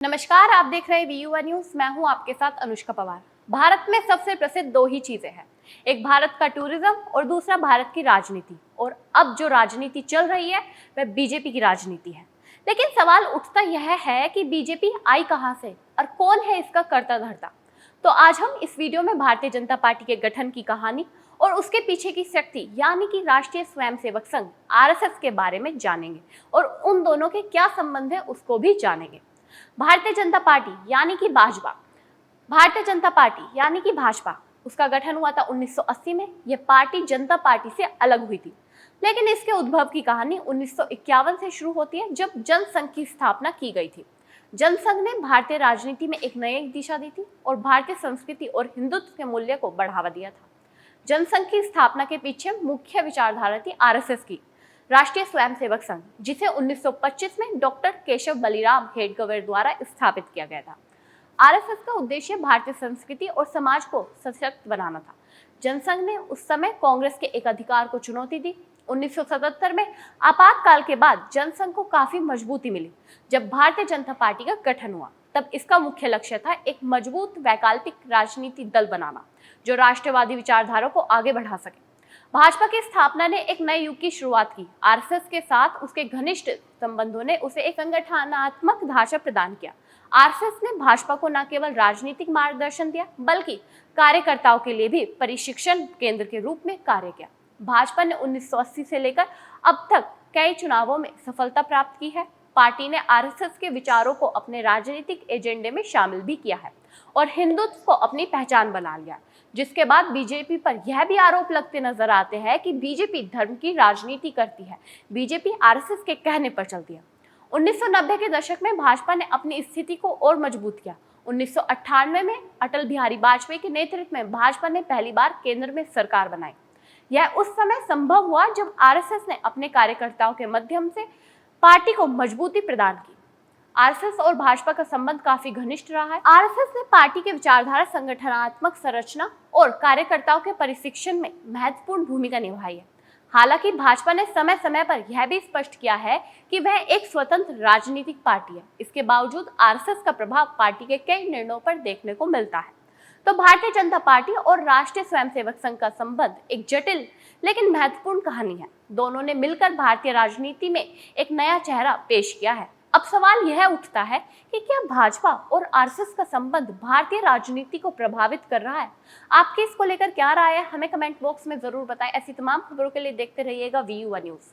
नमस्कार, आप देख रहे हैं VU1 न्यूज। मैं हूं आपके साथ अनुष्का पवार। भारत में सबसे प्रसिद्ध दो ही चीजें हैं, एक भारत का टूरिज्म और दूसरा भारत की राजनीति। और अब जो राजनीति चल रही है वह बीजेपी की राजनीति है। लेकिन सवाल उठता यह है कि बीजेपी आई कहां से और कौन है इसका कर्ता धर्ता। तो आज हम इस वीडियो में भारतीय जनता पार्टी के गठन की कहानी और उसके पीछे की शक्ति यानी कि राष्ट्रीय स्वयंसेवक संघ RSS के बारे में जानेंगे और उन दोनों के क्या संबंध है उसको भी जानेंगे। भारतीय जनता पार्टी यानी कि भाजपा, भारतीय जनता पार्टी यानी कि भाजपा, उसका गठन हुआ था 1980 में। यह पार्टी जनता पार्टी से अलग हुई थी, लेकिन इसके उद्भव की कहानी 1951 से शुरू होती है, जब जनसंघ की स्थापना की गई थी। जनसंघ ने भारतीय राजनीति में एक नई दिशा दी थी और भारतीय संस्कृति और हिंदुत्व के मूल्य को बढ़ावा दिया था। जनसंघ की स्थापना के पीछे मुख्य विचारधारा थी RSS की, राष्ट्रीय स्वयंसेवक संघ, जिसे 1925 में डॉक्टर केशव बलिराम हेडगेवार द्वारा स्थापित किया गया था। RSS का उद्देश्य भारतीय संस्कृति और समाज को सशक्त बनाना था। जनसंघ ने उस समय कांग्रेस के एक अधिकार को चुनौती दी। 1977 में आपातकाल के बाद जनसंघ को काफी मजबूती मिली। जब भारतीय जनता पार्टी का गठन हुआ तब इसका मुख्य लक्ष्य था एक मजबूत वैकल्पिक राजनीति दल बनाना, जो राष्ट्रवादी विचारधारा को आगे बढ़ा सके। भाजपा की स्थापना ने एक नए युग की शुरुआत की। RSS के साथ उसके घनिष्ठ संबंधों ने उसे एक संगठनात्मक ढांचा प्रदान किया। RSS ने भाजपा को न केवल राजनीतिक मार्गदर्शन दिया, बल्कि कार्यकर्ताओं के लिए भी प्रशिक्षण केंद्र के रूप में कार्य किया। भाजपा ने 1980 से लेकर अब तक कई चुनावों में सफलता प्राप्त की है। पार्टी ने RSS के विचारों को अपने राजनीतिक एजेंडे में शामिल भी किया है और हिंदुत्व को अपनी पहचान बना लिया, जिसके बाद बीजेपी पर यह भी आरोप लगते नजर आते हैं कि बीजेपी धर्म की राजनीति करती है। बीजेपी RSS के कहने पर चलती है। 1990 के दशक में भाजपा ने अपनी स्थिति को और मजबूत किया। 1998 में अटल बिहारी वाजपेयी के नेतृत्व में भाजपा ने पहली बार केंद्र में सरकार बनाई। यह उस समय संभव हुआ जब RSS ने अपने कार्यकर्ताओं के माध्यम से पार्टी को मजबूती प्रदान की। RSS और भाजपा का संबंध काफी घनिष्ठ रहा है। RSS ने पार्टी के विचारधारा, संगठनात्मक संरचना और कार्यकर्ताओं के प्रशिक्षण में महत्वपूर्ण भूमिका निभाई है। हालांकि भाजपा ने समय समय पर यह भी स्पष्ट किया है कि वह एक स्वतंत्र राजनीतिक पार्टी है। इसके बावजूद RSS का प्रभाव पार्टी के कई निर्णयों पर देखने को मिलता है। तो भारतीय जनता पार्टी और राष्ट्रीय स्वयंसेवक संघ का संबंध एक जटिल लेकिन महत्वपूर्ण कहानी है। दोनों ने मिलकर भारतीय राजनीति में एक नया चेहरा पेश किया है। अब सवाल यह उठता है कि क्या भाजपा और RSS का संबंध भारतीय राजनीति को प्रभावित कर रहा है? आपके इसको लेकर क्या राय है, हमें कमेंट बॉक्स में जरूर बताएं। ऐसी तमाम खबरों के लिए देखते रहिएगा VU1 न्यूज।